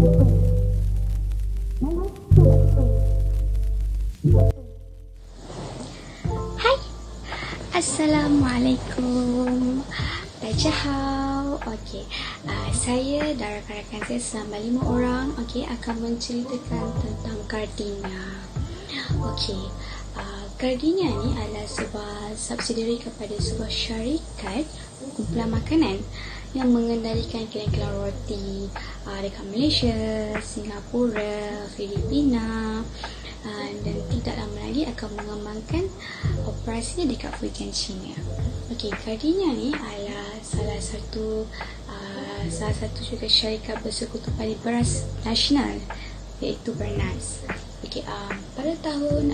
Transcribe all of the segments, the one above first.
Hai, Assalamualaikum. Dajahau. Okey, saya dan rakan-rakan saya selama 5 orang akan menceritakan tentang Gardenia. Gardenia ni adalah sebuah subsidiary kepada sebuah syarikat kumpulan makanan yang mengendalikan kilang-kilang roti dekat Malaysia, Singapura, Filipina, dan tidak lama lagi akan mengembangkan operasinya dekat Fujian, China. Gardenia ni adalah salah satu juga syarikat bersekutu pada beras nasional, iaitu Bernas. Pada tahun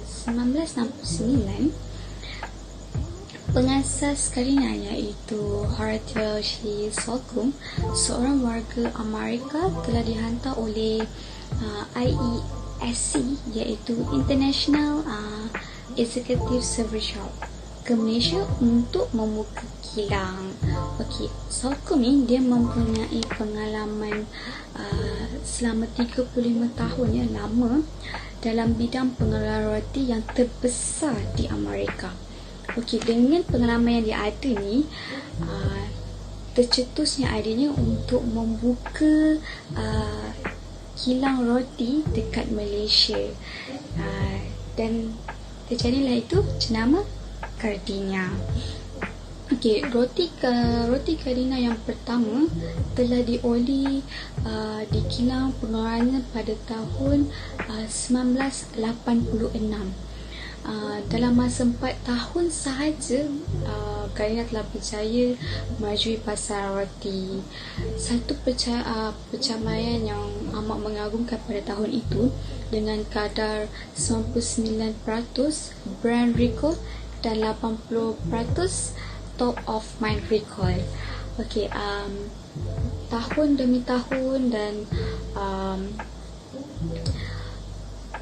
1969, pengasas Gardenia iaitu Horatio Slocum, seorang warga Amerika, telah dihantar oleh IESC, iaitu International Executive Service ke Malaysia untuk membuka kilang. Slocum ni dia mempunyai pengalaman selama 35 tahun yang lama dalam bidang pengelolaan roti yang terbesar di Amerika. Dengan pengalaman yang dia ada ni, tercetusnya idenya untuk membuka kilang roti dekat Malaysia, dan terjadilah itu jenama Gardenia. Roti Gardenia yang pertama telah dioli di kilang pengeluarannya pada tahun 1986. Dalam masa 4 tahun sahaja, Gardenia telah berjaya merajui pasar roti. Satu pencapaian yang amat mengagumkan pada tahun itu, dengan kadar 99% brand recall dan 80% top of mind recall. Tahun demi tahun dan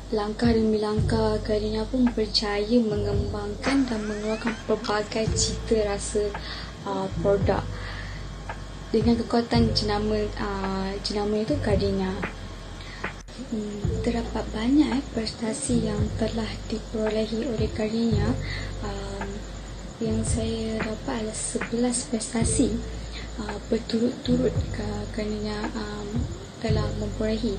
langkah demi langkah, Gardenia pun berjaya mengembangkan dan mengeluarkan pelbagai cita rasa produk dengan kekuatan jenama itu Gardenia. Terdapat banyak prestasi yang telah diperolehi oleh Gardenia. Yang saya dapat adalah 11 prestasi berturut-turut Gardenia telah memperolehi.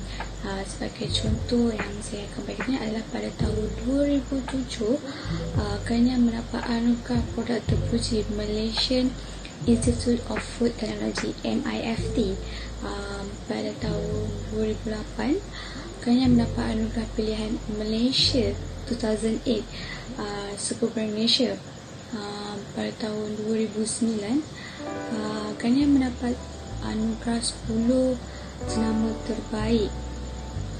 Sebagai contoh yang saya akan bagikan adalah pada tahun 2007, Gardenia mendapat anugerah produk terpuji Malaysian Institute of Food Technology (MIFT). Pada tahun 2008, Gardenia mendapat anugerah pilihan Malaysia 2008 Super Brand Malaysia. Pada tahun 2009, Gardenia mendapat anugerah 10 jenama terbaik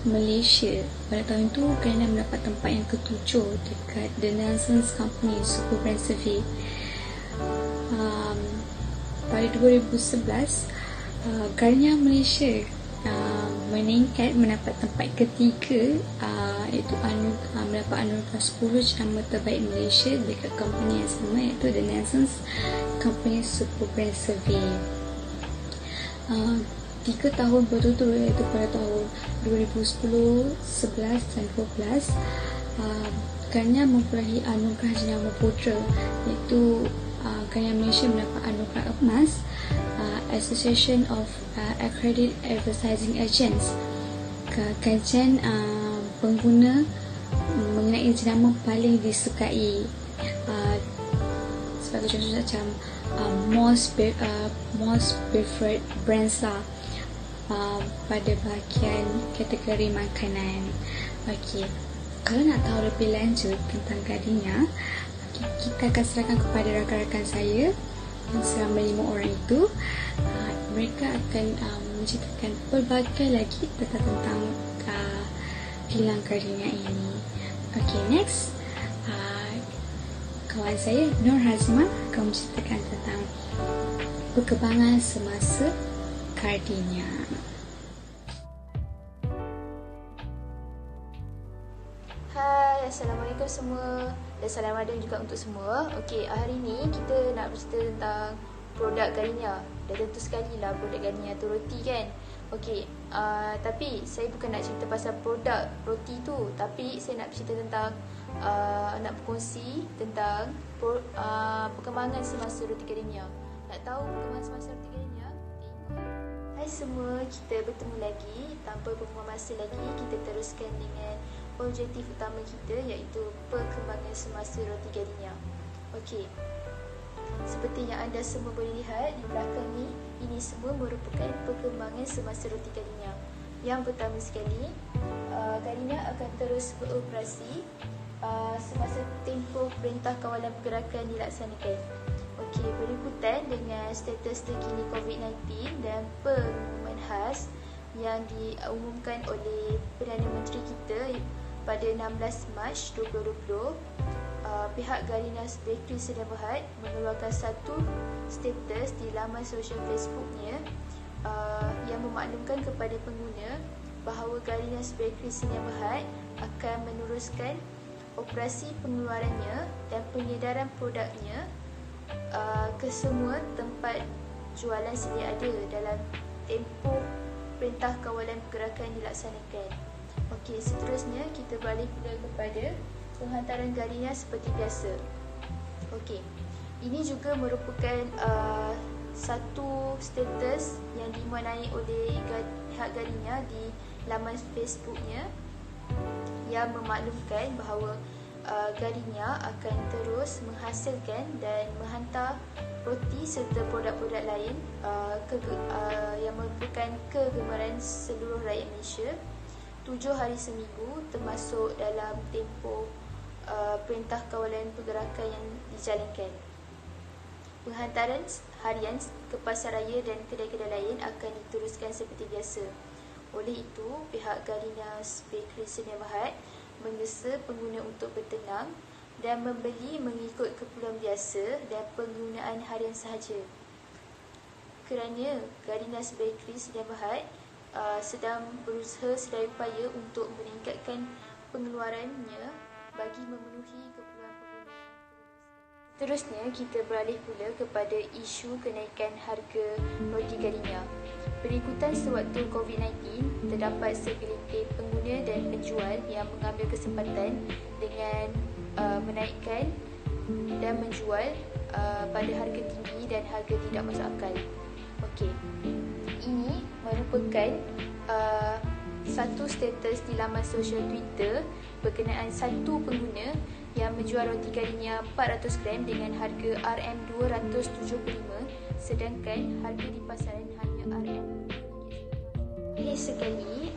Malaysia. Pada tahun itu, Gardenia mendapat tempat yang ke-7 dekat The Nelson's Company Super Brand Survey. Pada 2011, Gardenia Malaysia meningkat mendapat tempat ketiga, iaitu mendapat anugerah 10 jenama terbaik Malaysia dekat company yang sama, iaitu The Nelson's Company Super Brand Survey. 3 tahun berturut-turut, iaitu pada tahun 2010, 11 dan 12, Gardenia memperolehi anugerah jenama putera, iaitu Gardenia Malaysia mendapat anugerah emas Association of Accredited Advertising Agents, kajian pengguna mengenai jenama paling disukai, sebagai contoh macam most preferred brands lah, pada bahagian kategori makanan. Kalau nak tahu lebih lanjut tentang Gardenia, kita akan serahkan kepada rakan-rakan saya yang selama 5 orang itu. Mereka akan menceritakan pelbagai lagi tentang kilang Gardenia ini. Next, kawan saya Nur Hazimah akan menceritakan tentang perkembangan semasa Gardenia. Hai, Assalamualaikum semua, dan salam Ramadan juga untuk semua. Hari ni kita nak bercerita tentang produk Gardenia. Dan tentu sekali lah produk Gardenia tu roti kan. Okey, tapi saya bukan nak cerita pasal produk roti tu, tapi saya nak cerita tentang nak berkongsi tentang perkembangan semasa roti gardenia. Nak tahu perkembangan semasa roti gardenia? Tengok. Hai semua, kita bertemu lagi. Tanpa berbuang masa lagi, kita teruskan dengan objektif utama kita, iaitu perkembangan semasa roti gardenia. Okey. Seperti yang anda semua boleh lihat di belakang ni, ini semua merupakan perkembangan semasa roti gardenia. Yang pertama sekali, gardenia akan terus beroperasi semasa tempoh Perintah Kawalan Pergerakan dilaksanakan. Okey, berikutan dengan status terkini COVID-19 dan pengumuman khas yang diumumkan oleh Perdana Menteri kita pada 16 Mac 2020, pihak Gardinas Bakery Sedia Berhad mengeluarkan satu status di laman sosial Facebooknya yang memaklumkan kepada pengguna bahawa Gardinas Bakery Sedia Berhad akan meneruskan operasi pengeluarannya dan pengedaran produknya ke semua tempat jualan sedia ada dalam tempoh Perintah Kawalan Pergerakan dilaksanakan. Okey, seterusnya kita beralih pula kepada penghantaran gardenia seperti biasa. Okey, ini juga merupakan satu status yang dimuatnai oleh pihak gardenia di laman Facebooknya yang memaklumkan bahawa gardenia akan terus menghasilkan dan menghantar roti serta produk-produk lain yang merupakan kegemaran seluruh rakyat Malaysia 7 hari seminggu, termasuk dalam tempoh Perintah Kawalan Pergerakan yang dijalankan. Penghantaran harian ke pasaraya dan kedai-kedai lain akan diteruskan seperti biasa. Oleh itu, pihak Gardinas Bakery Sedia Berhad mengesa pengguna untuk bertenang dan membeli mengikut keperluan biasa dan penggunaan harian sahaja. Kerana Gardinas Bakery Sedia Berhad sedang berusaha sedaya upaya untuk meningkatkan pengeluarannya bagi memenuhi keperluan pengguna. Seterusnya, kita beralih pula kepada isu kenaikan harga roti gardenia. Berikutan sewaktu COVID-19, terdapat segelintir pengguna dan penjual yang mengambil kesempatan dengan menaikkan dan menjual pada harga tinggi dan harga tidak masuk akal. Okey, ini merupakan satu status di laman sosial Twitter berkenaan satu pengguna yang menjual roti gardenia 400 gram dengan harga RM275, sedangkan harga di pasaran hanya RM2. Akhir sekali,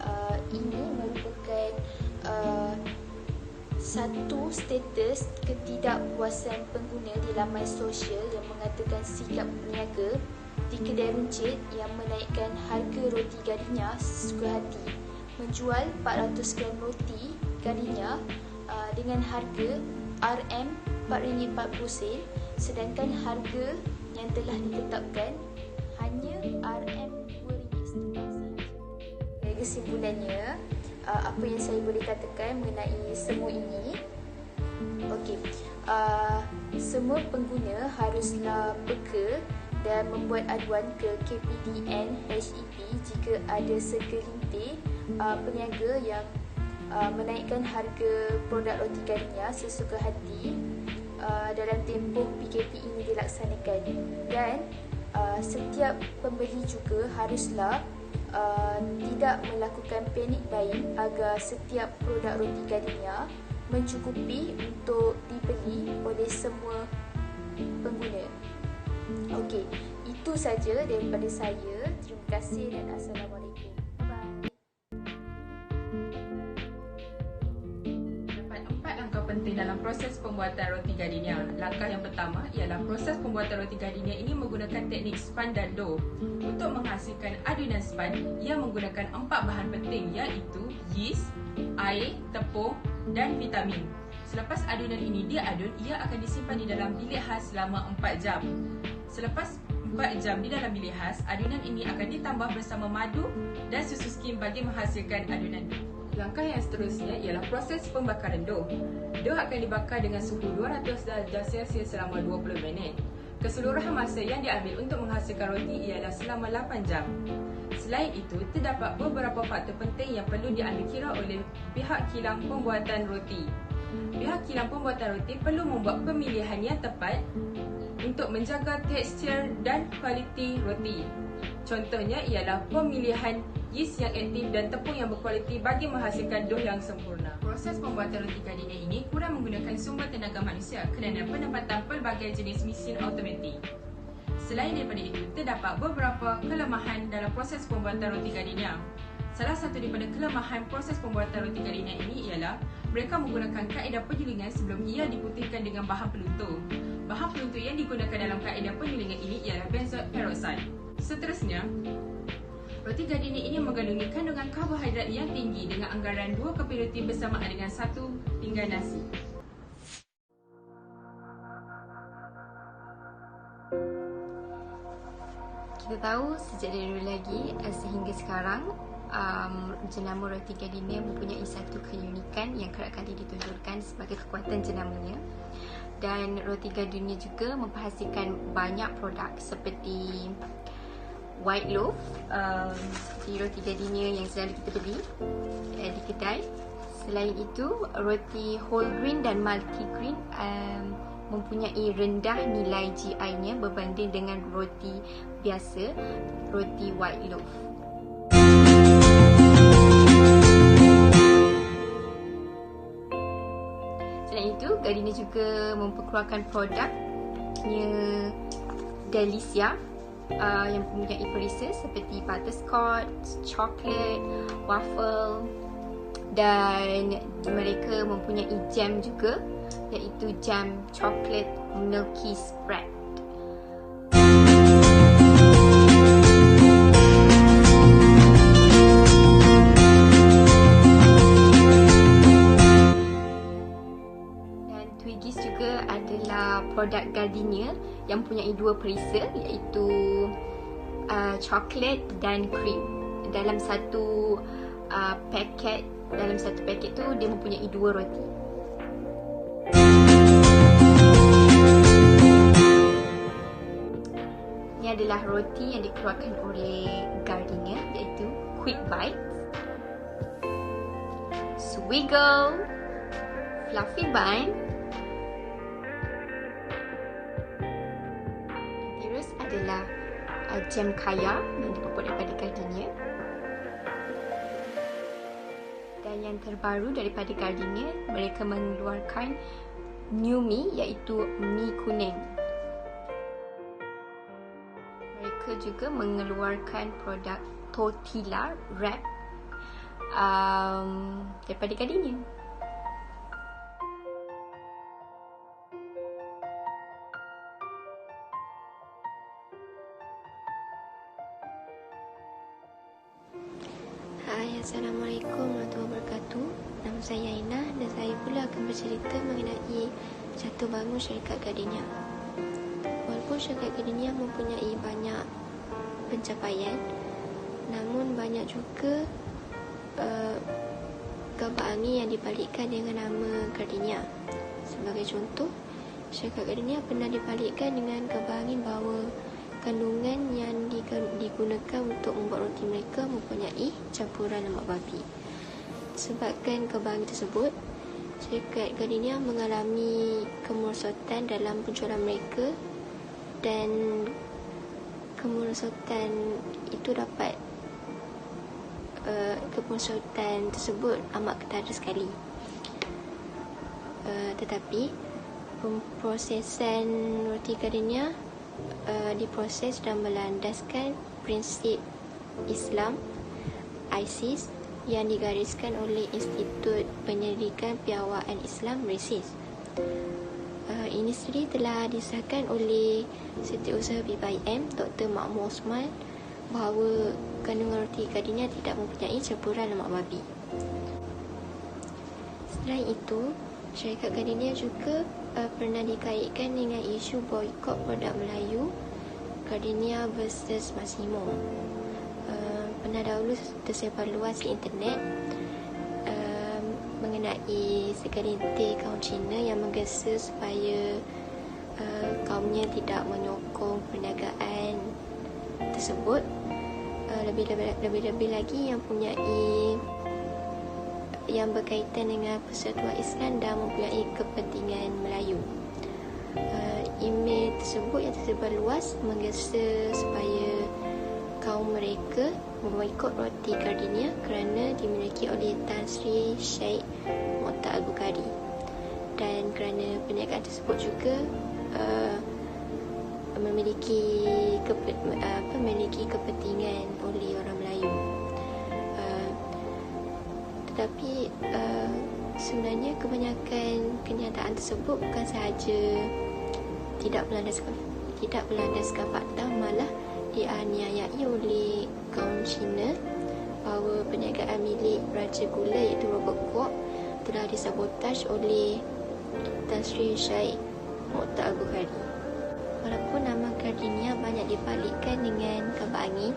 ini merupakan satu status ketidakpuasan pengguna di laman sosial yang mengatakan sikap peniaga di kedai runcit yang menaikkan harga roti gardenia sesuka hati, menjual 400 gram roti gardenia dengan harga RM4.40, sedangkan harga yang telah ditetapkan hanya RM2.50 sahaja. Kesimpulannya, apa yang saya boleh katakan mengenai semua ini? Okey, semua pengguna haruslah peka dan membuat aduan ke KPDN HEP jika ada segelintir peniaga yang menaikkan harga produk roti gardenia sesuka hati dalam tempoh PKP ini dilaksanakan. Dan setiap pembeli juga haruslah tidak melakukan panik buying agar setiap produk roti gardenia mencukupi untuk dibeli oleh semua pengguna. Okey, itu saja daripada saya. Terima kasih dan Assalamualaikum. Bye-bye. Terdapat 4 langkah penting dalam proses pembuatan roti gardenia. Langkah yang pertama ialah proses pembuatan roti gardenia ini menggunakan teknik spun dan dough. Untuk menghasilkan adunan spun, ia menggunakan 4 bahan penting, iaitu yeast, air, tepung dan vitamin. Selepas adunan ini diadun, ia akan disimpan di dalam bilik khas selama 4 jam. Selepas 4 jam di dalam bilik khas, adunan ini akan ditambah bersama madu dan susu skim bagi menghasilkan adunan dough. Langkah yang seterusnya ialah proses pembakaran dough. Dough akan dibakar dengan suhu 200 darjah Celsius selama 20 minit. Keseluruhan masa yang diambil untuk menghasilkan roti ialah selama 8 jam. Selain itu, terdapat beberapa faktor penting yang perlu diambil kira oleh pihak kilang pembuatan roti. Pihak kilang pembuatan roti perlu membuat pemilihan yang tepat untuk menjaga tekstur dan kualiti roti. Contohnya ialah pemilihan yeast yang aktif dan tepung yang berkualiti bagi menghasilkan dough yang sempurna. Proses pembuatan roti gardenia ini kurang menggunakan sumber tenaga manusia kerana penempatan pelbagai jenis mesin automatik. Selain daripada itu, terdapat beberapa kelemahan dalam proses pembuatan roti gardenia. Salah satu daripada kelemahan proses pembuatan roti gardenia ini ialah mereka menggunakan kaedah penyulingan sebelum ia diputihkan dengan bahan peluntur. Bahan peluntur yang digunakan dalam kaedah penyulingan ini ialah benzoate peroxide. Seterusnya, roti gardenia ini mengandungi kandungan karbohidrat yang tinggi dengan anggaran 2 kopi roti bersamaan dengan 1 pinggan nasi. Kita tahu sejak dari dulu lagi sehingga sekarang jenama roti gardenia mempunyai satu keunikan yang kerap kali ditunjukkan sebagai kekuatan jenamanya. Dan roti gardenia juga memperhasilkan banyak produk seperti white loaf, seperti roti gardenia yang selalu kita beli di kedai. Selain itu, roti whole grain dan multigrain mempunyai rendah nilai GI-nya berbanding dengan roti biasa, roti white loaf. Selain itu, gardenia juga memperkeluarkan produknya Delicia yang mempunyai perisa seperti butterscotch, coklat, waffle, dan mereka mempunyai jam juga, iaitu jam coklat milky spread. Dan Twiggies juga adalah produk gardenia yang mempunyai 2 perisa, iaitu coklat dan krim. Dalam satu paket tu dia mempunyai 2 roti. Ini adalah roti yang dikeluarkan oleh gardenia, iaitu Quick Bites, Swiggle, Fluffy Bun. Terus adalah jam kaya yang dibuat daripada gardenia. Dan yang terbaru daripada gardenia, mereka mengeluarkan new mi, iaitu mi kuning. Mereka juga mengeluarkan produk tortilla wrap daripada gardenia. Hai, Assalamualaikum warahmatullahi wabarakatuh. Nama saya Aina dan saya pula akan bercerita mengenai jatuh bangun syarikat gardenia. Walaupun syarikat gardenia mempunyai banyak pencapaian, namun banyak juga gambar angin yang dibalikkan dengan nama gardenia. Sebagai contoh, syarikat gardenia pernah dibalikkan dengan gambar angin bahawa kandungan yang digunakan untuk membuat roti mereka mempunyai campuran lemak babi. Sebabkan gambar tersebut, syarikat gardenia mengalami kemerosotan dalam penjualan mereka, dan kemerosotan itu dapat kemerosotan tersebut amat ketara sekali. Tetapi pemprosesan roti gardenia diproses dan melandaskan prinsip Islam ISIS yang digariskan oleh Institut Penyelidikan Piawaian Islam RISIS. Ini sendiri telah disahkan oleh Setiausaha BPIM Dr. Makmur Osman bahawa kandungan roti gardenia tidak mempunyai campuran lemak babi. Selain itu, syarikat gardenia juga pernah dikaitkan dengan isu boikot produk Melayu, Gardenia versus Massimo. Pernah dahulu tersebar luas di internet mengenai segelintir kaum Cina yang menggesa supaya kaumnya tidak menyokong perniagaan tersebut. lebih-lebih lagi yang berkaitan dengan Persatuan Islam dan mempunyai kepentingan Melayu. Email tersebut yang tersebar luas menggesa supaya kaum mereka memboikot roti gardenia kerana dimiliki oleh Tan Sri Syed Mokhtar Al-Bukhari, dan kerana perniagaan tersebut juga memiliki kepentingan oleh orang Melayu. Tetapi sebenarnya kebanyakan kenyataan tersebut bukan sahaja tidak berlandaskan fakta, malah dianiayai oleh kaum Cina bahawa perniagaan milik Raja Gula iaitu Robert Kwok telah disabotaj oleh Tan Sri Syed Mokhtar Al-Bukhari. Walaupun nama gardenia banyak dibalikkan dengan gambar angin,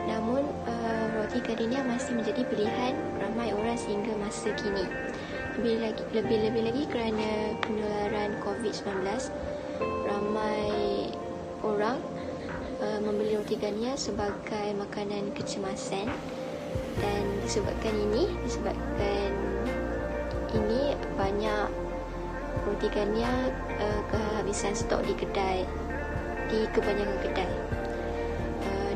namun roti gardenia masih menjadi pilihan ramai orang sehingga masa kini. Lebih lagi kerana penularan COVID-19, ramai orang membeli roti gardenia sebagai makanan kecemasan, dan disebabkan ini banyak roti gardenia kehabisan stok di kebanyakan kedai.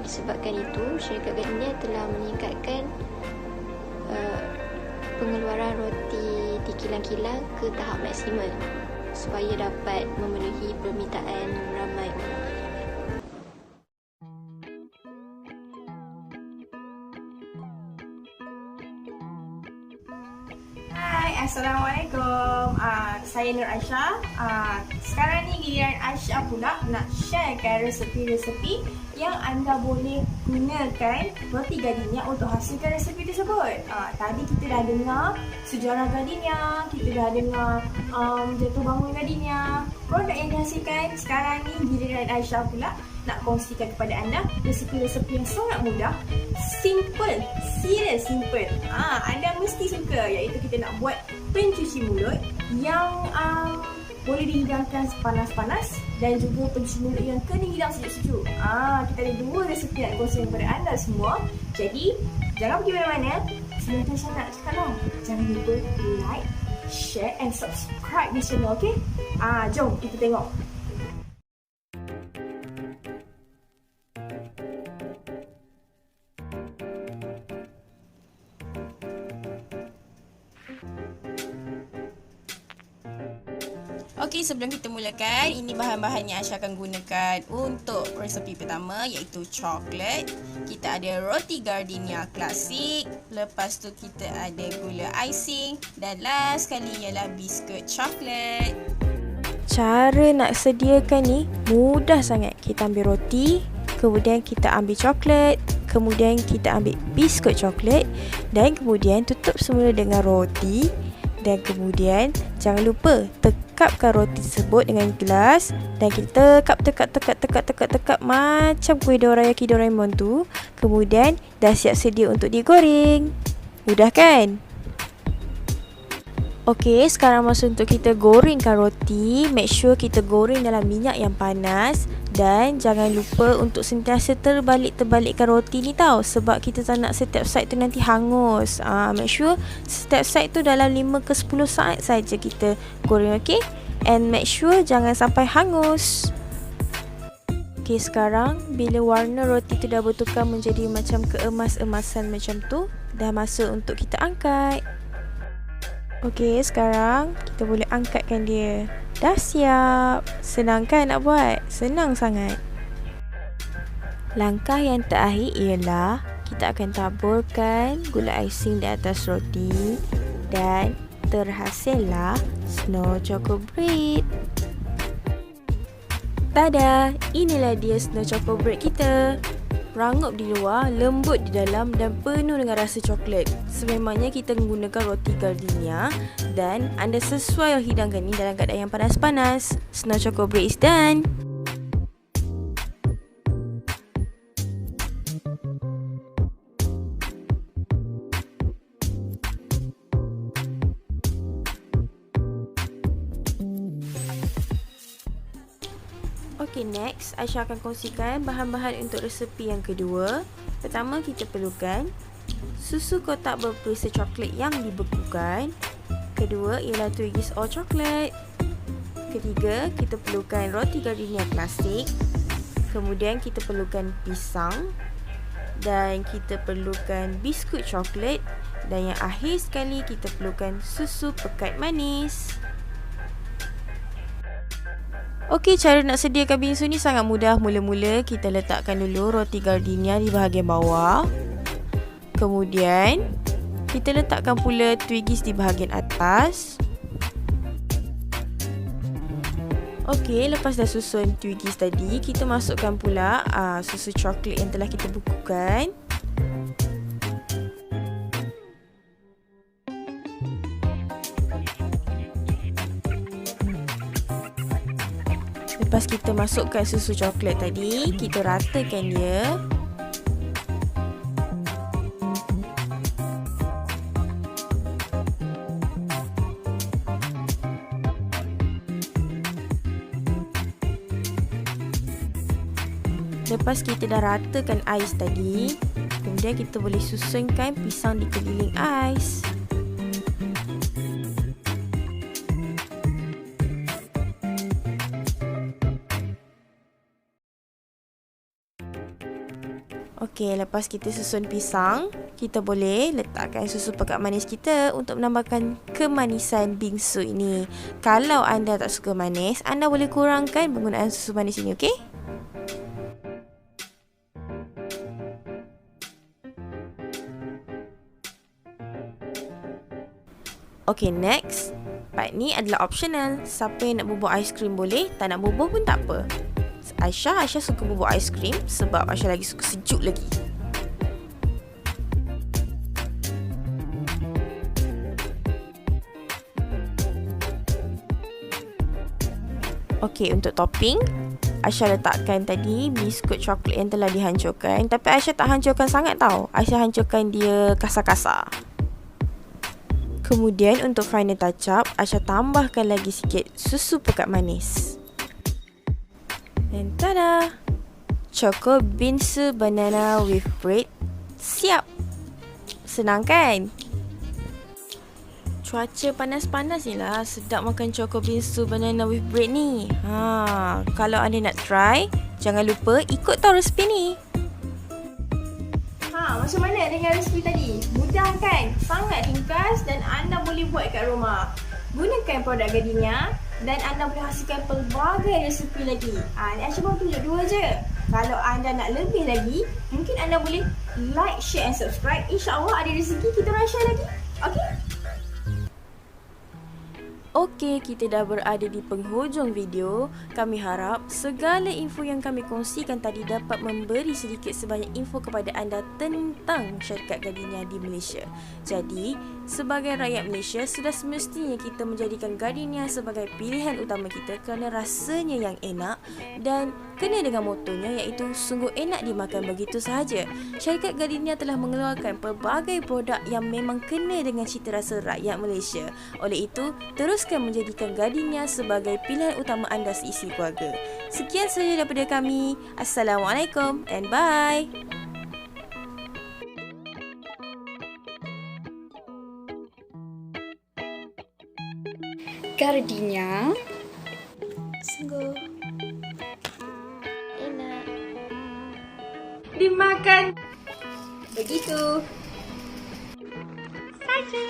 Disebabkan itu, syarikat gardenia telah meningkatkan pengeluaran roti di kilang-kilang ke tahap maksimal supaya dapat memenuhi permintaan ramai orang. Hai, Assalamualaikum. Saya Nur Aisyah. Sekarang ni giliran Aisyah pula nak sharekan resepi-resepi yang anda boleh gunakan roti gardenia untuk hasilkan resepi tersebut. Tadi kita dah dengar sejarah gardenia, kita dah dengar jatuh bangun gardenia, produk yang dihasilkan. Sekarang ni giliran Aisyah pula nak kongsikan kepada anda resepi-resepi yang sangat mudah, simple, serius simple. Anda mesti suka, iaitu kita nak buat pencuci mulut yang boleh dihidangkan panas-panas dan juga pencuci mulut yang kena hidang sejuk-sejuk. Kita ada 2 resepi nak kongsikan kepada anda semua. Jadi, jangan pergi mana-mana. Sebelum saya nak cakap lah, jangan lupa like, share and subscribe di channel, okay? Jom kita tengok. Okey, sebelum kita mulakan, ini bahan-bahan yang Aisyah akan gunakan untuk resepi pertama, iaitu coklat. Kita ada roti gardenia klasik, lepas tu kita ada gula icing, dan last sekali ialah biskut coklat. Cara nak sediakan ni mudah sangat. Kita ambil roti, kemudian kita ambil coklat, kemudian kita ambil biskut coklat, dan kemudian tutup semula dengan roti. Dan kemudian jangan lupa tekapkan roti tersebut dengan gelas, dan kita tekap macam kuih Dorayaki Doraemon tu. Kemudian dah siap sedia untuk digoreng. Mudah kan? Okey, sekarang masa untuk kita gorengkan roti. Make sure kita goreng dalam minyak yang panas, dan jangan lupa untuk sentiasa terbalik-terbalikkan roti ni tau, sebab kita tak nak setiap side tu nanti hangus. Make sure setiap side tu dalam 5 ke 10 saat saja kita goreng, okey? And make sure jangan sampai hangus. Okey, sekarang bila warna roti tu dah bertukar menjadi macam keemas-emasan macam tu, dah masa untuk kita angkat. Okey, sekarang kita boleh angkatkan dia. Dah siap. Senang kan nak buat? Senang sangat. Langkah yang terakhir ialah kita akan taburkan gula icing di atas roti, dan terhasillah snow choco bread. Tada! Inilah dia snow choco bread kita. Rangup di luar, lembut di dalam dan penuh dengan rasa coklat. Sememangnya kita menggunakan roti gardenia, dan anda sesuai hidangkan ini dalam keadaan yang panas-panas. Snow choco bread is done. Okay, next Aisyah akan kongsikan bahan-bahan untuk resepi yang kedua. Pertama, kita perlukan susu kotak berperisa coklat yang dibekukan. Kedua ialah Twiggies all chocolate. Ketiga, kita perlukan roti gardenia klasik. Kemudian kita perlukan pisang. Dan kita perlukan biskut coklat. Dan yang akhir sekali, kita perlukan susu pekat manis. Okey, cara nak sediakan bingsu ni sangat mudah. Mula-mula kita letakkan dulu roti gardenia di bahagian bawah. Kemudian kita letakkan pula Twiggies di bahagian atas. Okey, lepas dah susun Twiggies tadi, kita masukkan pula susu coklat yang telah kita bekukan. Lepas kita masukkan susu coklat tadi, kita ratakan dia. Lepas kita dah ratakan ais tadi, kemudian kita boleh susunkan pisang di keliling ais. Okey, lepas kita susun pisang, kita boleh letakkan susu pekat manis kita untuk menambahkan kemanisan bingsu ini. Kalau anda tak suka manis, anda boleh kurangkan penggunaan susu manis ini, okey? Okey, next. Part ni adalah optional. Siapa yang nak bubuh aiskrim boleh, tak nak bubuh pun tak apa. Aisyah suka bubuh aiskrim sebab Aisyah lagi suka sejuk lagi. Okey, untuk topping, Aisyah letakkan tadi biskut coklat yang telah dihancurkan. Tapi Aisyah tak hancurkan sangat tau. Aisyah hancurkan dia kasar-kasar. Kemudian untuk final touch up, Aisyah tambahkan lagi sikit susu pekat manis. Dan tada! Choco bingsu banana with bread siap! Senang kan? Cuaca panas-panas ni lah sedap makan choco bingsu banana with bread ni. Kalau anda nak try, jangan lupa ikut tau resepi ni. Macam mana dengan resepi tadi? Mudah kan? Sangat ringkas dan anda boleh buat kat rumah. Gunakan produk Gardenia dan anda boleh hasilkan pelbagai resepi lagi. Ni Aisyah baru tunjuk 2 je. Kalau anda nak lebih lagi, mungkin anda boleh like, share and subscribe. InsyaAllah ada rezeki kita orang share lagi. Okay? Okey, kita dah berada di penghujung video. Kami harap segala info yang kami kongsikan tadi dapat memberi sedikit sebanyak info kepada anda tentang syarikat Gardenia di Malaysia. Jadi, sebagai rakyat Malaysia, sudah semestinya kita menjadikan Gardenia sebagai pilihan utama kita kerana rasanya yang enak dan kena dengan motonya iaitu sungguh enak dimakan begitu sahaja. Syarikat Gardenia telah mengeluarkan pelbagai produk yang memang kena dengan cita rasa rakyat Malaysia. Oleh itu, teruskan menjadikan Gardenia sebagai pilihan utama anda seisi keluarga. Sekian sahaja daripada kami. Assalamualaikum and bye. Gardenia sungguh enak Dimakan begitu saja.